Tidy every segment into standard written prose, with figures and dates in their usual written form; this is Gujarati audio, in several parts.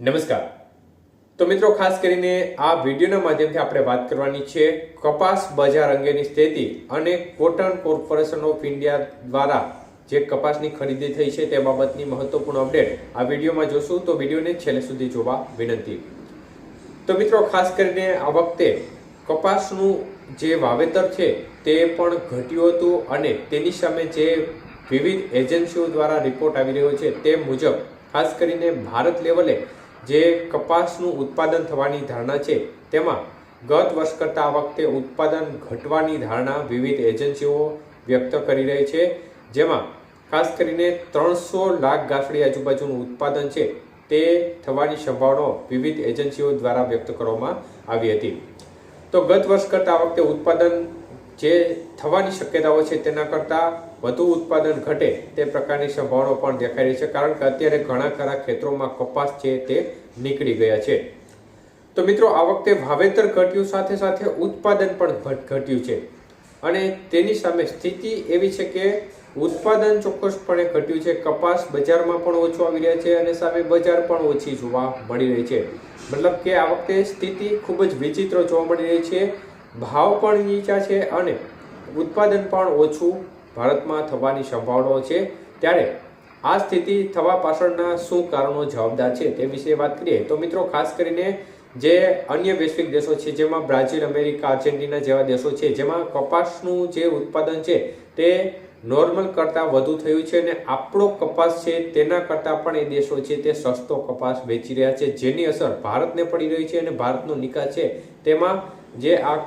નમસ્કાર। તો મિત્રો, ખાસ કરીને આ વિડીયોના માધ્યમથી આપણે વાત કરવાની છે કપાસ બજાર અંગેની સ્થિતિ અને કોટન કોર્પોરેશન ઓફ ઇન્ડિયા દ્વારા જે કપાસની ખરીદી થઈ છે તે બાબતની મહત્વપૂર્ણ અપડેટ આ વિડીયોમાં જોશું, તો વિડીયોને છેલ્લે સુધી જોવા વિનંતી। તો મિત્રો, ખાસ કરીને આ વખતે કપાસનું જે વાવેતર છે તે પણ ઘટ્યું હતું અને તેની સામે જે વિવિધ એજન્સીઓ દ્વારા રિપોર્ટ આવી રહ્યો છે તે મુજબ ખાસ કરીને ભારત લેવલે જે કપાસનું ઉત્પાદન થવાની ધારણા છે તેમાં ગત વર્ષ કરતાં આ વખતે ઉત્પાદન ઘટવાની ધારણા વિવિધ એજન્સીઓ વ્યક્ત કરી રહી છે, જેમાં ખાસ કરીને 300 લાખ ગાંસડી આજુબાજુનું ઉત્પાદન છે તે થવાની સંભાવનાઓ વિવિધ એજન્સીઓ દ્વારા વ્યક્ત કરવામાં આવી હતી। તો ગત વર્ષ કરતાં આ વખતે ઉત્પાદન જે થવાની શક્યતાઓ છે તેના કરતાં વધુ ઉત્પાદન ઘટે તે પ્રકારની સંભાવનાઓ પણ દેખાઈ રહી છે, કારણ કે અત્યારે ઘણા ખરા ખેતરોમાં કપાસ છે તે નીકળી ગયા છે। તો મિત્રો, આ વખતે વાવેતર ઘટ્યું સાથે સાથે ઉત્પાદન પણ ઘટ્યું છે અને તેની સામે સ્થિતિ એવી છે કે ઉત્પાદન ચોક્કસપણે ઘટ્યું છે, કપાસ બજારમાં પણ ઓછો આવી રહ્યા છે અને સામે બજાર પણ ઓછી જોવા મળી રહી છે। મતલબ કે આ વખતે સ્થિતિ ખૂબ જ વિચિત્ર જોવા મળી રહી છે, ભાવ પણ નીચા છે અને ઉત્પાદન પણ ઓછું ભારતમાં થવાની સંભાવનાઓ છે। ત્યારે આ સ્થિતિ થવા પાછળના શું કારણો જવાબદાર છે તે વિશે વાત કરીએ તો મિત્રો, ખાસ કરીને જે અન્ય વૈશ્વિક દેશો છે જેમાં બ્રાઝિલ, અમેરિકા, આર્જેન્ટિના જેવા દેશો છે જેમાં કપાસનું જે ઉત્પાદન છે તે નોર્મલ કરતાં વધુ થયું છે અને આપણો કપાસ છે તેના કરતાં પણ એ દેશો છે તે સસ્તો કપાસ વેચી રહ્યા છે, જેની અસર ભારતને પડી રહી છે અને ભારતનો નિકાસ છે તેમાં જે આ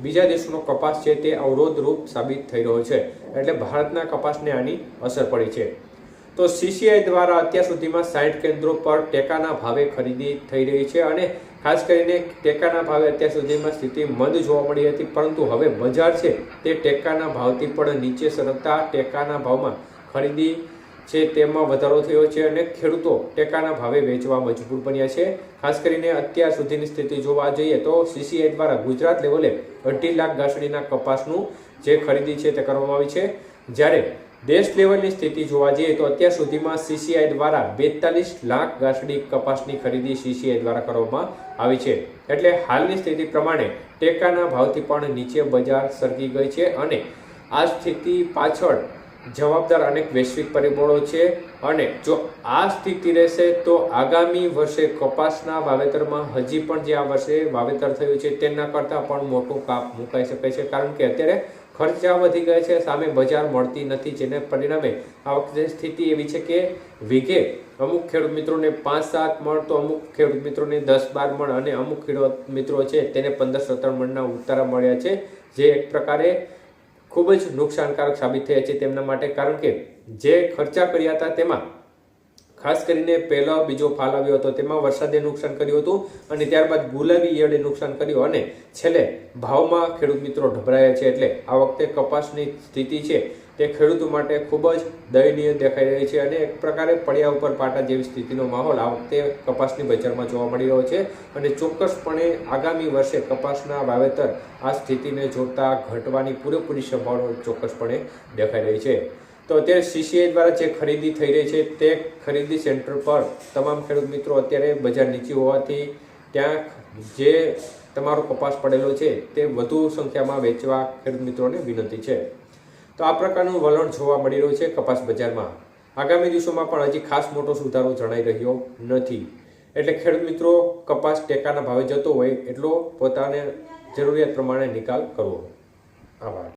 બીજા દેશોનો કપાસ છે તે અવરોધરૂપ સાબિત થઈ રહ્યો છે, એટલે ભારતના કપાસને આની અસર પડી છે। તો સીસીઆઈ દ્વારા અત્યાર સુધીમાં 60 કેન્દ્રો પર ટેકાના ભાવે ખરીદી થઈ રહી છે અને ખાસ કરીને ટેકાના ભાવે અત્યાર સુધીમાં સ્થિતિ મંદ જોવા મળી હતી, પરંતુ હવે બજાર છે તે ટેકાના ભાવથી પણ નીચે સરકતા ટેકાના ભાવમાં ખરીદી છે તેમાં વધારો થયો છે અને ખેડૂતો ટેકાના ભાવે વેચવા મજબૂર બન્યા છે। ખાસ કરીને અત્યાર સુધીની સ્થિતિ જોવા જઈએ તો સીસીઆઈ દ્વારા ગુજરાત લેવલે 2.5 લાખ ગાંસડીના કપાસનું જે ખરીદી છે તે કરવામાં આવી છે, જ્યારે દેશ લેવલની સ્થિતિ જોવા જઈએ તો અત્યાર સુધીમાં સીસીઆઈ દ્વારા 42 લાખ ગાંસડી કપાસની ખરીદી સીસીઆઈ દ્વારા કરવામાં આવી છે। એટલે હાલની સ્થિતિ પ્રમાણે ટેકાના ભાવથી પણ નીચે બજાર સરકી ગઈ છે અને આ સ્થિતિ પાછળ જવાબદાર અનેક વૈશ્વિક પરિબળો છે અને જો આ સ્થિતિ રહેશે તો આગામી વર્ષે કપાસના વાવેતરમાં હજી પણ જે આ વર્ષે વાવેતર થયું છે તેના કરતાં પણ મોટું કાપ મુકાઈ શકે છે, કારણ કે અત્યારે ખર્ચા વધી ગયા છે, સામે બજાર મળતી નથી, જેને પરિણામે આ વખતે સ્થિતિ એવી છે કે વીઘે અમુક ખેડૂત મિત્રોને 5-7 મણ તો અમુક ખેડૂત મિત્રોને 10-12 મણ અને અમુક ખેડૂત મિત્રો છે તેને 15-17 મણના ઉતારા મળ્યા છે, જે એક પ્રકારે ખૂબ જ નુકસાનકારક સાબિત થયા છે તેમના માટે, કારણ કે જે ખર્ચા કર્યા હતા તેમાં ખાસ કરીને પહેલો બીજો ફાલ આવ્યો હતો તેમાં વરસાદે નુકસાન કર્યું હતું અને ત્યારબાદ ગુલાબી ઈયળે નુકસાન કર્યું અને છેલ્લે ભાવમાં ખેડૂત મિત્રો ઢબરાયા છે। એટલે આ વખતે કપાસની સ્થિતિ છે તે ખેડૂતો માટે ખૂબ જ દયનીય દેખાઈ રહી છે અને એક પ્રકારે પડ્યા ઉપર પાટા જેવી સ્થિતિનો માહોલ આ વખતે કપાસની બજારમાં જોવા મળી રહ્યો છે અને ચોક્કસપણે આગામી વર્ષે કપાસના વાવેતર આ સ્થિતિને જોતા ઘટવાની પૂરેપૂરી સંભાવનાઓ ચોક્કસપણે દેખાઈ રહી છે। તો અત્યારે સીસીઆઈ દ્વારા જે ખરીદી થઈ રહી છે તે ખરીદી સેન્ટર પર તમામ ખેડૂત મિત્રો અત્યારે બજાર નીચી હોવાથી ત્યાં જે તમારો કપાસ પડેલો છે તે વધુ સંખ્યામાં વેચવા ખેડૂત મિત્રોને વિનંતી છે। તો આ પ્રકારનું વલણ જોવા મળી રહ્યું છે કપાસ બજારમાં। આગામી દિવસોમાં પણ હજી ખાસ મોટો સુધારો જણાઈ રહ્યો નથી, એટલે ખેડૂત મિત્રો કપાસ ટેકાના ભાવે જતો હોય એટલો પોતાને જરૂરિયાત પ્રમાણે નિકાલ કરવો। આભાર।